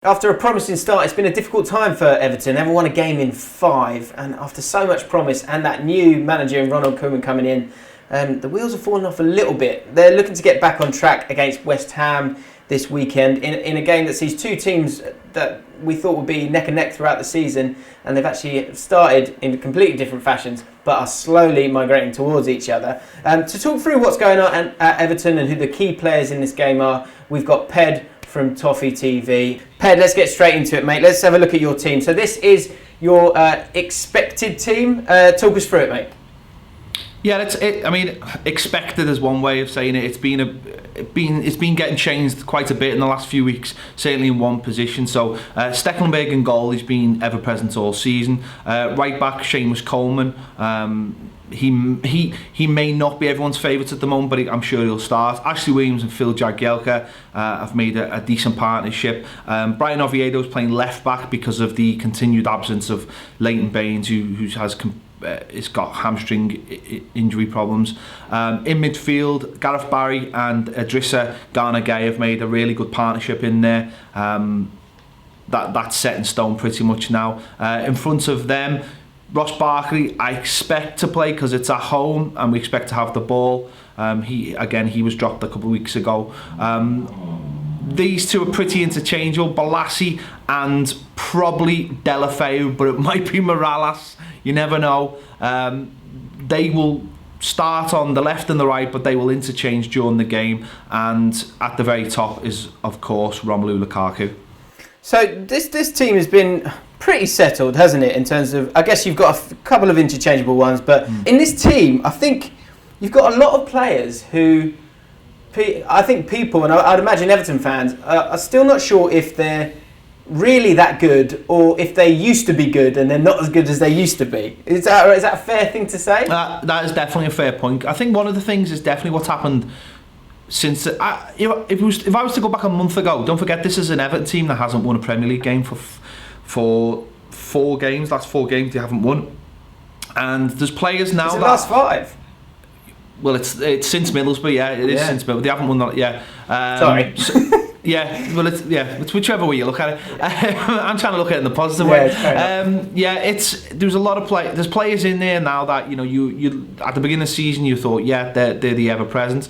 After a promising start, it's been a difficult time for Everton. They haven't won a game in 5, and after so much promise and that new manager in Ronald Koeman coming in, the wheels have fallen off a little bit. They're looking to get back on track against West Ham this weekend in a game that sees two teams that we thought would be neck and neck throughout the season, and they've actually started in completely different fashions but are slowly migrating towards each other. To talk through what's going on at Everton and who the key players in this game are, we've got Ped from TOFFEETV. Ped, let's get straight into it, mate. Let's have a look at your team. So this is your expected team. Talk us through it, mate. Yeah, I mean, expected is one way of saying it. It's been getting changed quite a bit in the last few weeks, certainly in one position. So Stekelenburg in goal, he's been ever present all season. Right back, Seamus Coleman. He may not be everyone's favourite at the moment, but I'm sure he'll start. Ashley Williams and Phil Jagielka have made a decent partnership. Brian Oviedo's playing left back because of the continued absence of Leighton Baines, who has got hamstring injury problems. In midfield, Gareth Barry and Idrissa Gana Gueye have made a really good partnership in there. That's set in stone pretty much now. In front of them, Ross Barkley, I expect to play because it's at home and we expect to have the ball. He was dropped a couple of weeks ago. These two are pretty interchangeable, Balassi and probably Delafeu, but it might be Morales. You never know. They will start on the left and the right, but they will interchange during the game. And at the very top is, of course, Romelu Lukaku. So this team has been pretty settled, hasn't it, in terms of, I guess you've got a couple of interchangeable ones, but in this team, I think you've got a lot of players who, I think people, and I'd imagine Everton fans, are still not sure if they're really that good or if they used to be good and they're not as good as they used to be. Is that a fair thing to say? That is definitely a fair point. I think one of the things is definitely what's happened since if I was to go back a month ago, don't forget this is an Everton team that hasn't won a Premier League game for 4 games. Last 4 games they haven't won, and there's players now. Is it last 5? Well, it's since Middlesbrough. Yeah, it is since Middlesbrough. They haven't won that. Yeah. Sorry. Yeah, well, it's whichever way you look at it. I'm trying to look at it in the positive way. There's a lot of there's players in there now that you at the beginning of the season you thought they're the ever present.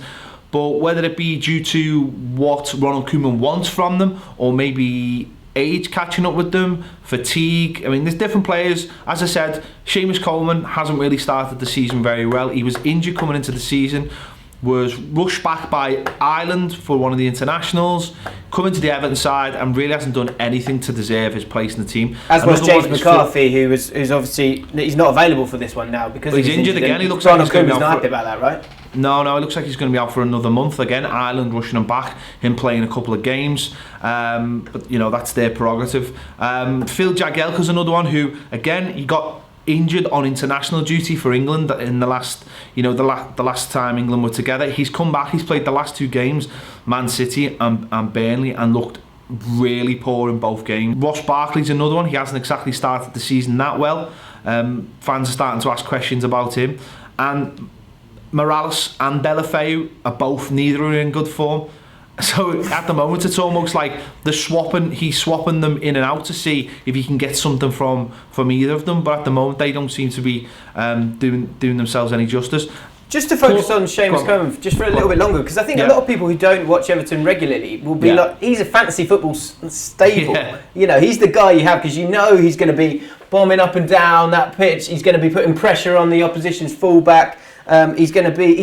But whether it be due to what Ronald Koeman wants from them, or maybe age catching up with them, fatigue. I mean, there's different players. As I said, Seamus Coleman hasn't really started the season very well. He was injured coming into the season, was rushed back by Ireland for one of the internationals, coming to the Everton side and really hasn't done anything to deserve his place in the team. As was James McCarthy, who's obviously he's not available for this one now because he's injured again. He looks like he's going to be not happy about that, right? No, it looks like he's going to be out for another month again. Ireland rushing him back, him playing a couple of games, but that's their prerogative. Phil Jagielka's another one who, again, he got injured on international duty for England in the last, the last time England were together. He's come back. He's played the last 2 games, Man City and Burnley, and looked really poor in both games. Ross Barkley's another one. He hasn't exactly started the season that well. Fans are starting to ask questions about him, and Morales and Delafeu are both, neither are in good form. So at the moment it's almost like he's swapping them in and out to see if he can get something from either of them, but at the moment they don't seem to be doing themselves any justice. Just to focus on Seamus Coleman just for a little bit longer, because I think a lot of people who don't watch Everton regularly will be like, he's a fantasy football staple. He's the guy you have because he's going to be bombing up and down that pitch. He's going to be putting pressure on the opposition's fullback. He's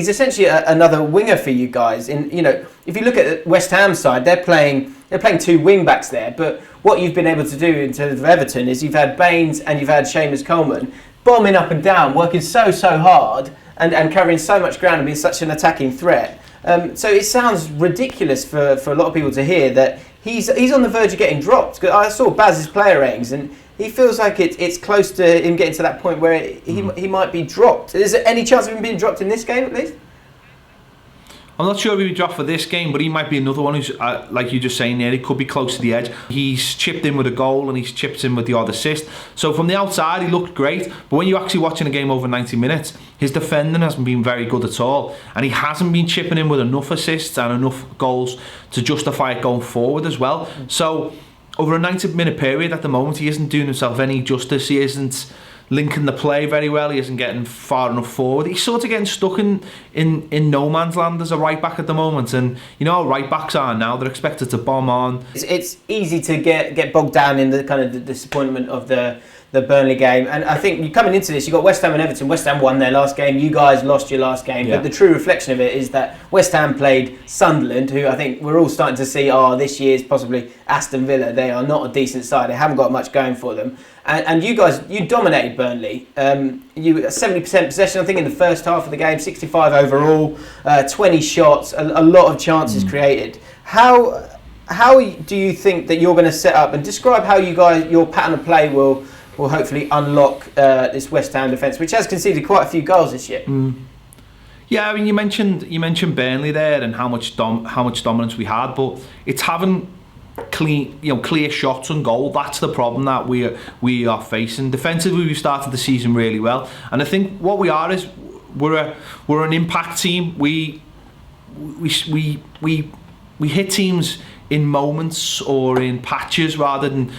essentially another winger for you guys. If you look at the West Ham side, they're playing 2 wing backs there. But what you've been able to do in terms of Everton is you've had Baines and you've had Seamus Coleman bombing up and down, working so hard and covering so much ground and being such an attacking threat. So it sounds ridiculous for a lot of people to hear that he's on the verge of getting dropped. I saw Baz's player ratings and he feels like it's close to him getting to that point where he might be dropped. Is there any chance of him being dropped in this game at least? I'm not sure if he'll be dropped for this game, but he might be another one who's, like you just saying there, he could be close to the edge. He's chipped in with a goal and he's chipped in with the odd assist. So from the outside, he looked great. But when you're actually watching a game over 90 minutes, his defending hasn't been very good at all. And he hasn't been chipping in with enough assists and enough goals to justify it going forward as well. So over a 90-minute period at the moment, he isn't doing himself any justice. He isn't linking the play very well. He isn't getting far enough forward. He's sort of getting stuck in no man's land as a right back at the moment. And you know how right backs are now; they're expected to bomb on. It's easy to get bogged down in the kind of the disappointment of the Burnley game. And I think you coming into this, you got West Ham and Everton. West Ham won their last game. You guys lost your last game. But the true reflection of it is that West Ham played Sunderland, who I think we're all starting to see this year's possibly Aston Villa. They are not a decent side. They haven't got much going for them. And you guys, you dominated Burnley. You 70% possession, I think, in the first half of the game, 65 overall, 20 shots, a lot of chances created. How do you think that you're going to set up, and describe how your pattern of play will hopefully unlock this West Ham defence, which has conceded quite a few goals this year? Yeah, I mean, you mentioned Burnley there and how much dominance we had, but it's having clear shots on goal. That's the problem that we are facing. Defensively, we started the season really well, and I think what we are is we're an impact team. We hit teams in moments or in patches rather than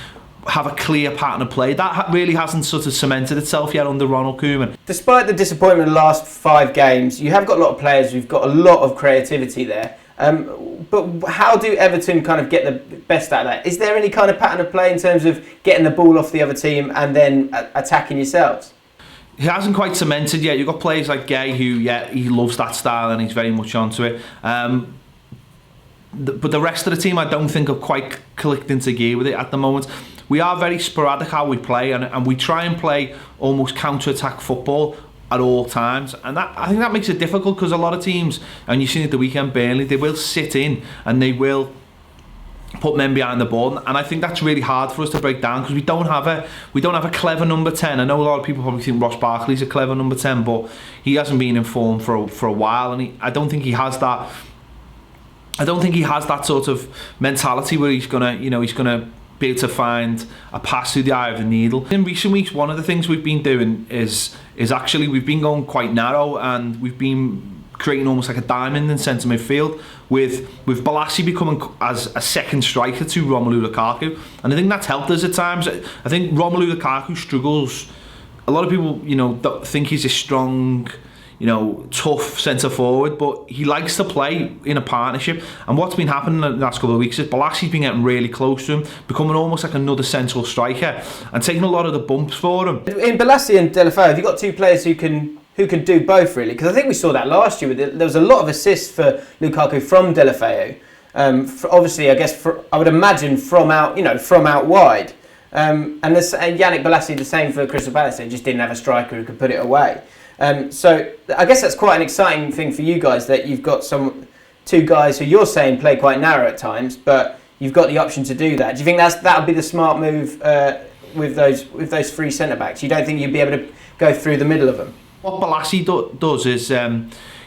have a clear pattern of play. That really hasn't sort of cemented itself yet under Ronald Koeman. Despite the disappointment of the last 5 games, you have got a lot of players who've got a lot of creativity there. But how do Everton kind of get the best out of that? Is there any kind of pattern of play in terms of getting the ball off the other team and then attacking yourselves? He hasn't quite cemented yet. You've got players like Gay who, he loves that style and he's very much onto it. But the rest of the team, I don't think, have quite clicked into gear with it at the moment. We are very sporadic how we play, and we try and play almost counter-attack football at all times, and I think that makes it difficult because a lot of teams, and you've seen it the weekend, Burnley, they will sit in and they will put men behind the ball, and I think that's really hard for us to break down because we don't have a clever number 10. I know a lot of people probably think Ross Barkley's a clever number 10, but he hasn't been in form for a while, and I don't think he has that. I don't think he has that sort of mentality where he's gonna be able to find a pass through the eye of the needle. In recent weeks, one of the things we've been doing is actually we've been going quite narrow, and we've been creating almost like a diamond in centre midfield with Balassi becoming as a second striker to Romelu Lukaku, and I think that's helped us at times. I think Romelu Lukaku struggles. A lot of people, don't think he's a strong, tough centre forward, but he likes to play in a partnership. And what's been happening in the last couple of weeks is Balassi's been getting really close to him, becoming almost like another central striker and taking a lot of the bumps for him. In Balassi and Delafeu, have you got 2 players who can do both, really? Because I think we saw that last year. There was a lot of assists for Lukaku from Delafeu. Obviously, I guess I would imagine from out wide. And Yannick Balassi the same for Crystal Palace. They just didn't have a striker who could put it away. So I guess that's quite an exciting thing for you guys, that you've got 2 guys who you're saying play quite narrow at times, but you've got the option to do that. Do you think that would be the smart move with those 3 centre backs? You don't think you'd be able to go through the middle of them? What Balassi does is,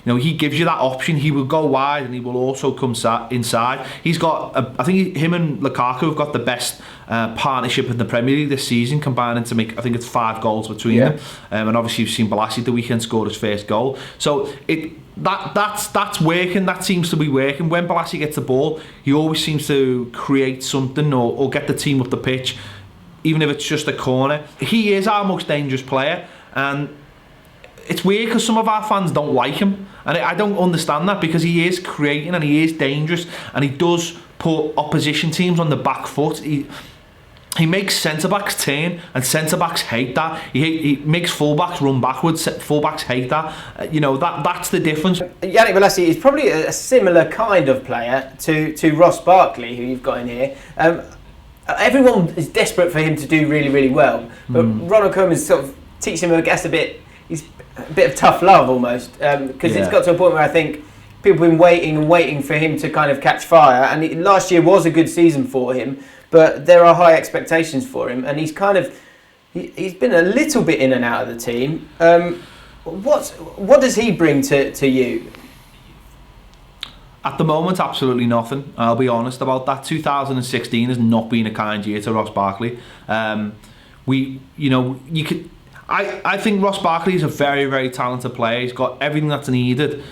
he gives you that option. He will go wide and he will also come inside. He's got, I think him and Lukaku have got the best partnership in the Premier League this season, combining to make, I think it's 5 goals between them. And obviously you've seen Balassi the weekend score his first goal. So that's working. That seems to be working. When Balassi gets the ball, he always seems to create something or get the team up the pitch, even if it's just a corner. He is our most dangerous player, and it's weird because some of our fans don't like him, and I don't understand that, because he is creating and he is dangerous, and he does put opposition teams on the back foot. He makes centre-backs turn, and centre-backs hate that. He makes full-backs run backwards. Full-backs hate that. That's the difference. Yannick Balassi is probably a similar kind of player to Ross Barkley, who you've got in here. Everyone is desperate for him to do really, really well, but Ronald Koeman sort of teaching him, I guess, he's a bit of tough love almost, because it's got to a point where I think people have been waiting for him to kind of catch fire, and last year was a good season for him, but there are high expectations for him, and he's been a little bit in and out of the team. What does he bring to you? At the moment, absolutely nothing. I'll be honest about that. 2016 has not been a kind year to Ross Barkley. I think Ross Barkley is a very, very talented player. He's got everything that's needed,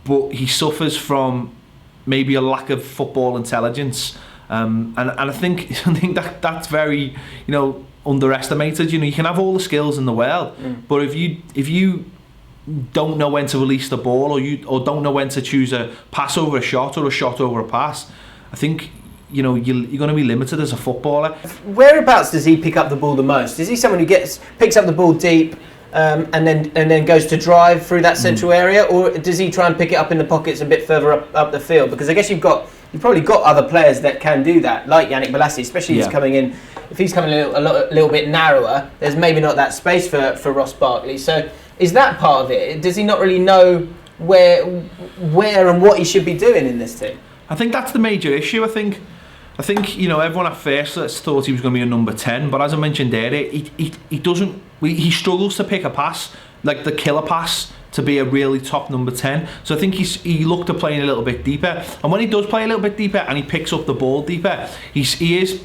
but he suffers from maybe a lack of football intelligence. and I think that's very, underestimated. You can have all the skills in the world, but if you don't know when to release the ball, or don't know when to choose a pass over a shot or a shot over a pass, I think you're going to be limited as a footballer. Whereabouts does he pick up the ball the most? Is he someone who picks up the ball deep and then goes to drive through that central area, or does he try and pick it up in the pockets a bit further up the field? Because I guess you've probably got other players that can do that, like Yannick Bolasie, especially if he's coming in. If he's coming a little bit narrower, there's maybe not that space for Ross Barkley. So is that part of it? Does he not really know where and what he should be doing in this team? I think that's the major issue. I think everyone at first thought he was going to be a number 10, but as I mentioned earlier, he struggles to pick a pass, like the killer pass, to be a really top number 10. So I think he looked to playing a little bit deeper, and when he does play a little bit deeper and he picks up the ball deeper, he is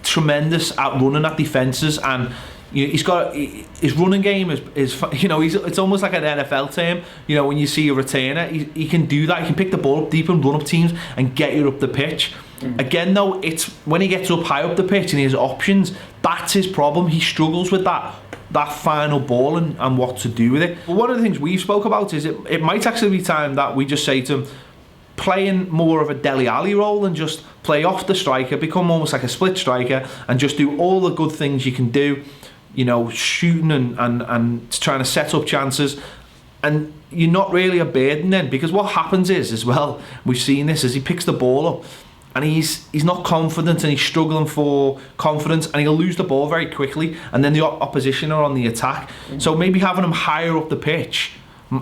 tremendous at running at defences, and he's got his running game is it's almost like an NFL term. When you see a returner, he can do that. He can pick the ball up deep and run up teams and get you up the pitch. Again, though, it's when he gets up high up the pitch and he has options, that's his problem. He struggles with that final ball and what to do with it. But one of the things we've spoke about is it might actually be time that we just say to him, playing more of a Dele Alli role and just play off the striker, become almost like a split striker, and just do all the good things you can do, shooting and trying to set up chances. And you're not really a burden then, because what happens is, as well, we've seen this, is he picks the ball up and he's not confident, and he's struggling for confidence, and he'll lose the ball very quickly, and then the opposition are on the attack. So maybe having him higher up the pitch,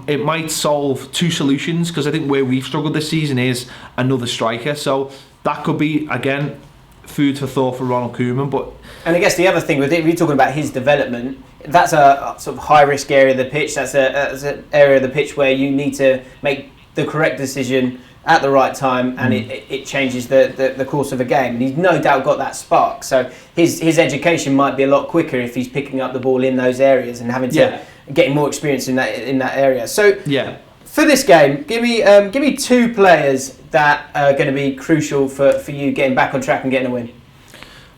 it might solve two solutions, because I think where we've struggled this season is another striker. So that could be, again, food for thought for Ronald Koeman. And I guess the other thing with it, we're talking about his development, that's a sort of high risk area of the pitch. That's an area of the pitch where you need to make the correct decision at the right time, and it changes the course of a game. And he's no doubt got that spark. So his education might be a lot quicker if he's picking up the ball in those areas and having to getting more experience in that area. So for this game, give me two players that are going to be crucial for you getting back on track and getting a win.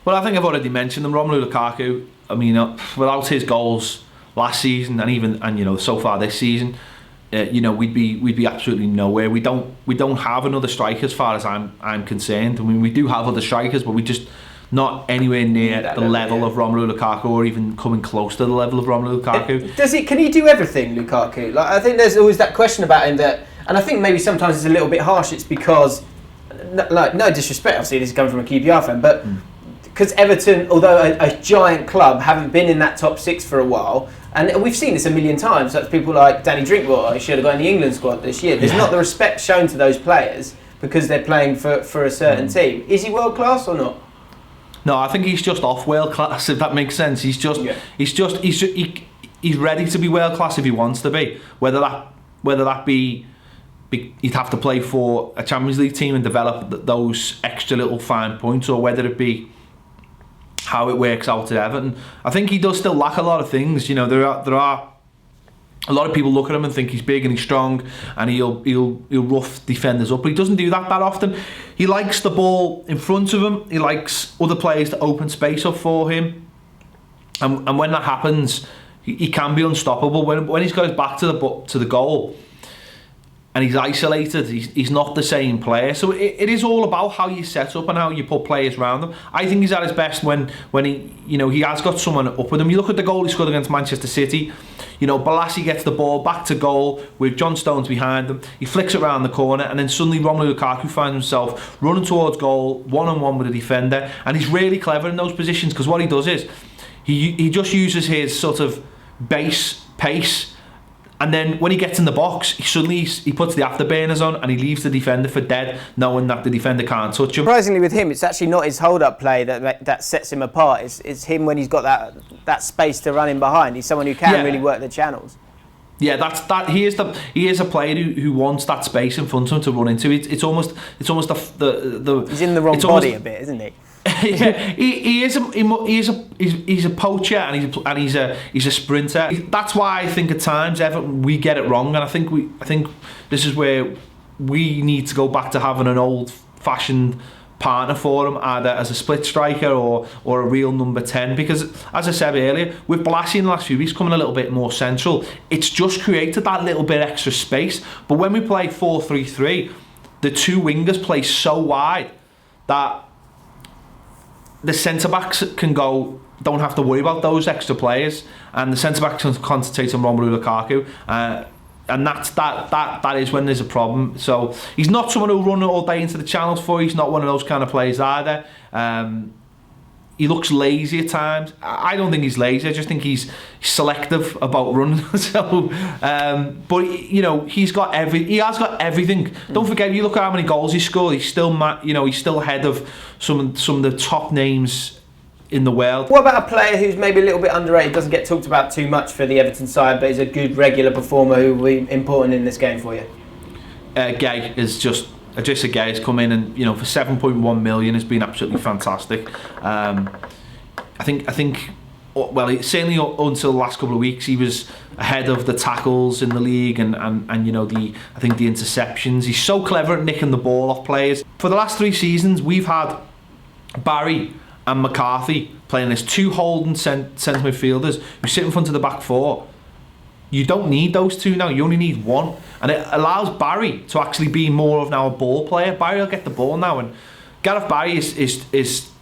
Well, I think I've already mentioned them. Romelu Lukaku. I mean, without his goals last season and so far this season, we'd be absolutely nowhere. We don't have another striker as far as I'm concerned. I mean, we do have other strikers, but we just not anywhere near the level of Romelu Lukaku, or even coming close to the level of Romelu Lukaku. Can he do everything, Lukaku? Like, I think there's always that question about him and I think maybe sometimes it's a little bit harsh. It's because, no disrespect, obviously this is coming from a QPR fan, but because Everton, although a giant club, haven't been in that top six for a while, and we've seen this a million times. That's people like Danny Drinkwater, he should have got in the England squad this year. There's not the respect shown to those players because they're playing for a certain team. Is he world class or not? No, I think he's just off world class, if that makes sense. He's ready to be world class if he wants to be. Whether that be he'd have to play for a Champions League team and develop those extra little fine points, or whether it be how it works out at Everton. I think he does still lack a lot of things. There are a lot of people look at him and think he's big and he's strong and he'll rough defenders up, but he doesn't do that often. He likes the ball in front of him. He likes other players to open space up for him, and when that happens, he can be unstoppable. When he's got his back to the goal and he's isolated, he's not the same player. So it is all about how you set up and how you put players around him. I think he's at his best when he has got someone up with him. You look at the goal he scored against Manchester City. Bolasie gets the ball back to goal with John Stones behind him. He flicks it around the corner, and then suddenly Romelu Lukaku finds himself running towards goal, one-on-one with a defender, and he's really clever in those positions, because what he does is he just uses his sort of base pace. And then when he gets in the box, he puts the afterburners on and he leaves the defender for dead, knowing that the defender can't touch him. Surprisingly with him, it's actually not his hold-up play that sets him apart. It's him when he's got that space to run in behind. He's someone who can really work the channels. Yeah, he is a player who wants that space in front of him to run into. It's almost the he's in the wrong body a bit, isn't he? Yeah, he's a poacher and he's a sprinter. That's why I think at times we get it wrong, and I think this is where we need to go back to having an old-fashioned partner for him, either as a split striker or a real number 10, because as I said earlier, with Bolasie in the last few weeks coming a little bit more central, it's just created that little bit extra space. But when we play 4-3-3, the two wingers play so wide that the centre-backs don't have to worry about those extra players, and the centre-backs can concentrate on Romelu Lukaku, and that is when there's a problem. So he's not someone who'll run all day into the channels for you. He's not one of those kind of players either. He looks lazy at times. I don't think he's lazy. I just think he's selective about running. So, but you know, he has got everything. Don't forget, you look at how many goals he scored. He's still, he's still ahead of some of the top names in the world. What about a player who's maybe a little bit underrated, doesn't get talked about too much for the Everton side, but is a good regular performer who will be important in this game for you? Gay is just. Adrissa Gay has come in and, you know, for 7.1 million has been absolutely fantastic. I think well, certainly until the last couple of weeks he was ahead of the tackles in the league and you know, I think the interceptions. He's so clever at nicking the ball off players. For the last 3 seasons we've had Barry and McCarthy playing as 2 holding centre midfielders who sit in front of the back 4. You don't need those 2 now, you only need 1. And it allows Barry to actually be more of now a ball player. Barry will get the ball now, and Gareth Barry is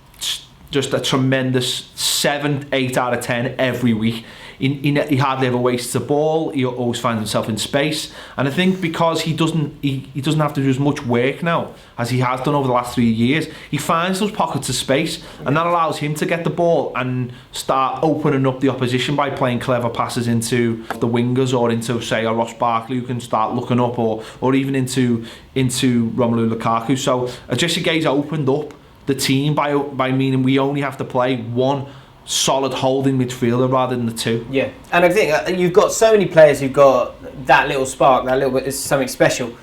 just a tremendous 7, 8 out of 10 every week. He hardly ever wastes a ball. He always finds himself in space, and I think because he doesn't have to do as much work now as he has done over the last 3 years, he finds those pockets of space, and that allows him to get the ball and start opening up the opposition by playing clever passes into the wingers or into, say, a Ross Barkley who can start looking up, or even into Romelu Lukaku. So Adrissa Gay's opened up the team by meaning we only have to play 1 solid holding midfielder rather than the 2. Yeah, and I think you've got so many players who've got that little spark, that little bit is something special.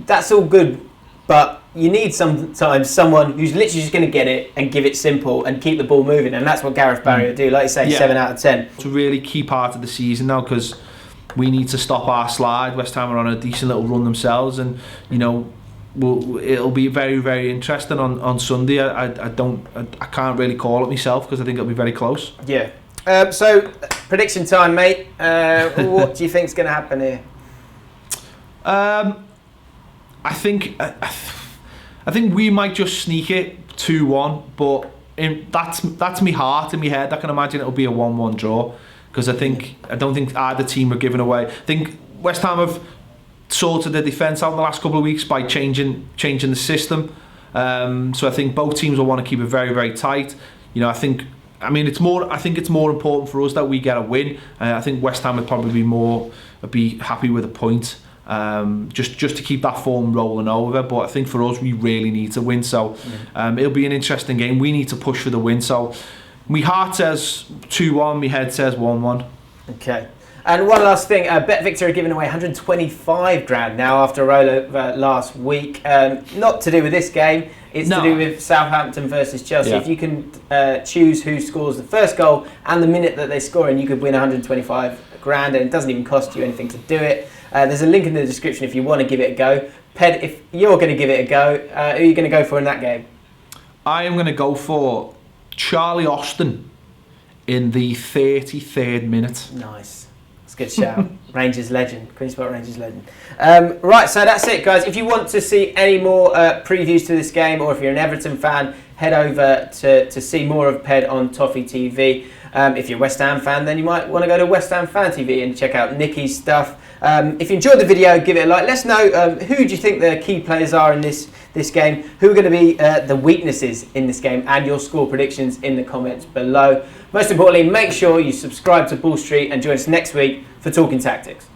That's all good, but you need sometimes someone who's literally just going to get it and give it simple and keep the ball moving, and that's what Gareth Barry will do. Like you say, 7 out of 10. It's a really key part of the season now, because we need to stop our slide. West Ham are on a decent little run themselves, and you know, it'll be very, very interesting on Sunday. I can't really call it myself because I think it'll be very close. Yeah. So prediction time, mate. What do you think's going to happen here? I think we might just sneak it 2-1, but that's me heart in my head. I can imagine it'll be a 1-1 draw, because I don't think either team are giving away. I think West Ham have sorted the defence out in the last couple of weeks by changing the system. So I think both teams will want to keep it very, very tight. You know, I think it's more important for us that we get a win. I think West Ham would probably be happy with a point, just to keep that form rolling over. But I think for us, we really need to win. So it'll be an interesting game. We need to push for the win. So my heart says 2-1, my head says 1-1. Okay. And one last thing, Bet Victor are giving away 125 grand now after a rollover last week. Not to do with this game, it's to do with Southampton versus Chelsea. Yeah. If you can choose who scores the first goal and the minute that they score, and you could win 125 grand, and it doesn't even cost you anything to do it. There's a link in the description if you want to give it a go. Ped, if you're going to give it a go, who are you going to go for in that game? I am going to go for Charlie Austin in the 33rd minute. Nice. Good shout. Rangers legend. Queen's Park Rangers legend. Right, so that's it, guys. If you want to see any more previews to this game, or if you're an Everton fan, head over to see more of Ped on TOFFEETV. If you're a West Ham fan, then you might want to go to West Ham Fan TV and check out Nicky's stuff. If you enjoyed the video, give it a like. Let us know who do you think the key players are in this game, who are going to be the weaknesses in this game, and your score predictions in the comments below. Most importantly, make sure you subscribe to Ball Street and join us next week for Talking Tactics.